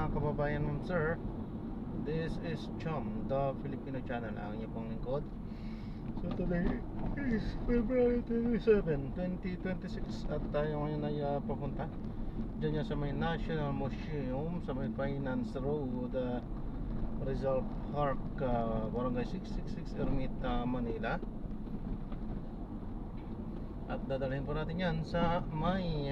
mga kababayan ma'am sir. This is Chum, the Filipino channel, ang inyong pong lingkod. So today is February 27, 2026 at tayo ngayon ay papunta dyan sa may National Museum sa may Finance Road, Rizal Park, Barangay 666, Ermita, Manila. At dadalhin po natin yan sa may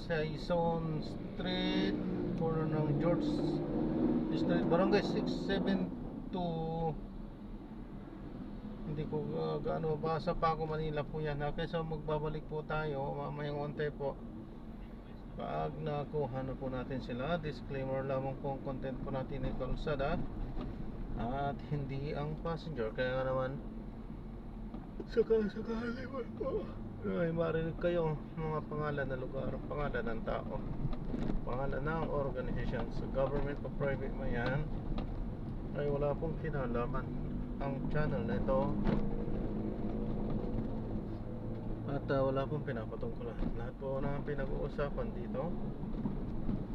Saison Street, corner ng George Street, Barangay 672. Hindi ko gaano mabasa pa ako, Manila po yan. Kaysa magbabalik po tayo mamayang onte po pag nakuha na po natin sila. Disclaimer lamang po ang content po natin ay kalsada at hindi ang passenger. Kaya naman sakali po ay marinig kayo mga pangalan ng lugar, pangalan ng tao, pangalan ng organisasyon, sa government o private man yan, ay wala pong kinalaman ang channel na ito. At wala pong pinapatungkulan. Lahat po na pinag-uusapan dito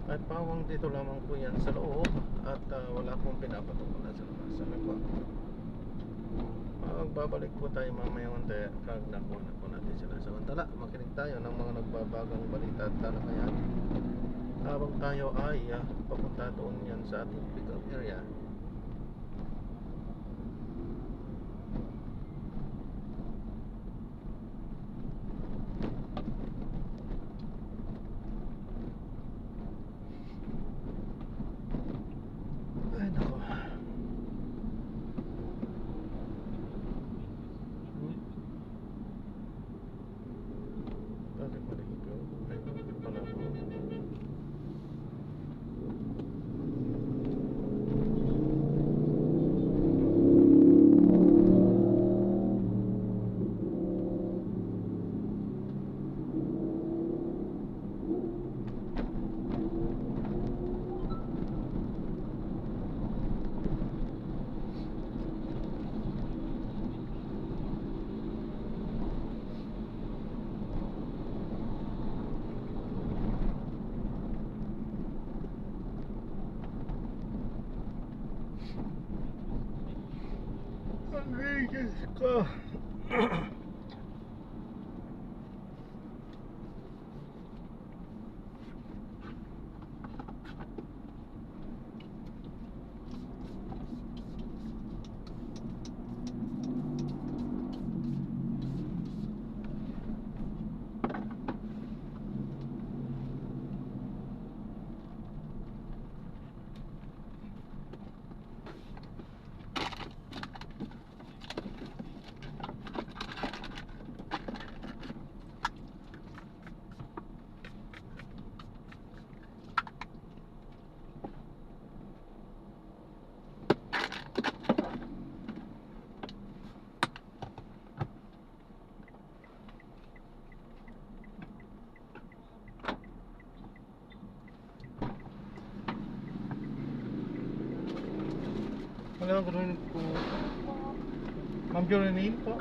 at pawang dito lamang po yan sa loob. At wala pong pinapatungkulan sa labas. Sabi po, magbabalik po tayo mamaya unti kag nakuha na po natin sila. Samantala, makinig tayo ng mga nagbabagang balita at talakayan habang tayo ay papunta doon yan sa ating pick-up area. Ay nako, bakit maligo? Ay, bakit pala ako? Ay, Diyos ko. Wala ko rin po. Ma'am Joranine po.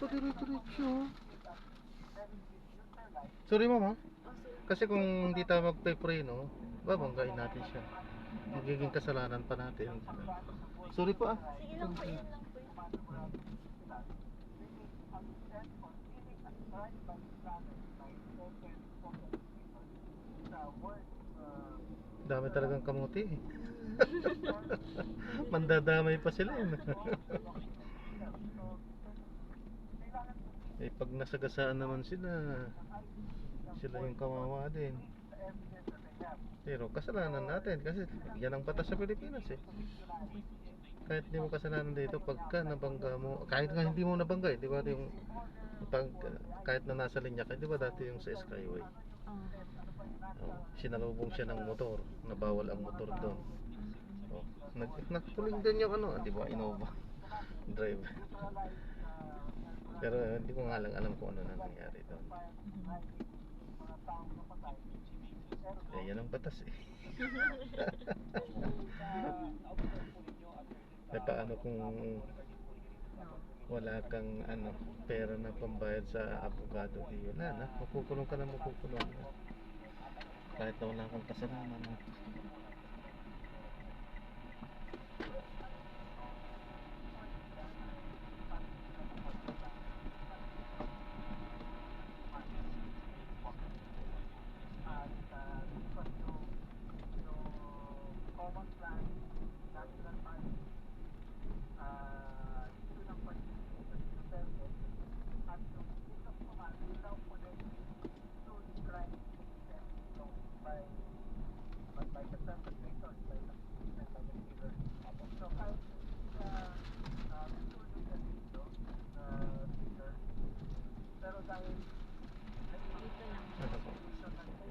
pa dire-diretso. Sorry mama. Kasi kung hindi tayo magpe-preno, babanggain natin siya. Magiging kasalanan pa natin. Sorry po ah. Sige lang po, yan lang po yun. Dami talagang kamuti eh. Mandadamay pa sila eh. Eh pag nasagasaan naman sila, sila yung kawawa din. Pero kasalanan natin kasi yan ang batas sa Pilipinas eh. Kahit hindi mo kasalanan dito, pagka nabangga mo, kahit nga hindi mo nabangga eh, di ba yung pag, kahit na nasa linya ka, di ba dati yung sa Skyway, sinalubong siya ng motor, na bawal ang motor doon. Nagpuling din yung ano, di ba, Innova driver. Pero hindi ko nga lang alam kung ano na nangyari doon. Eh, yan ang batas eh. Eh, paano kung wala kang ano, pera na pambayad sa abogado? Di wala na, makukulong ka na makukulong na. Kahit na wala kang kasalanan.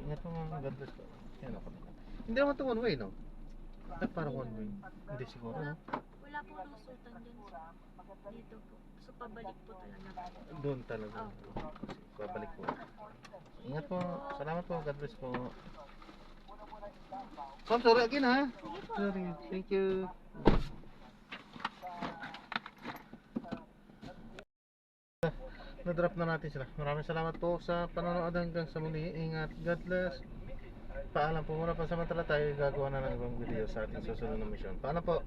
Ingat mo mga God bless ko. Yan ako. Hindi naman ito one way, no? At parang one way. Hindi siguro, no? Wala po lusutan dyan sa dito po. So pabalik po talaga. Doon talaga. Babalik po. Ingat po. Salamat po. God bless po. Ma'am, sorry again ha. Sorry. Thank you. Na-drop na natin sila. Maraming salamat po sa panonood hanggang sa muli. Ingat. God bless. Paalam po muna, pansamantala tayo gagawa na ng ibang video sa ating susunod na mission. Paalam po.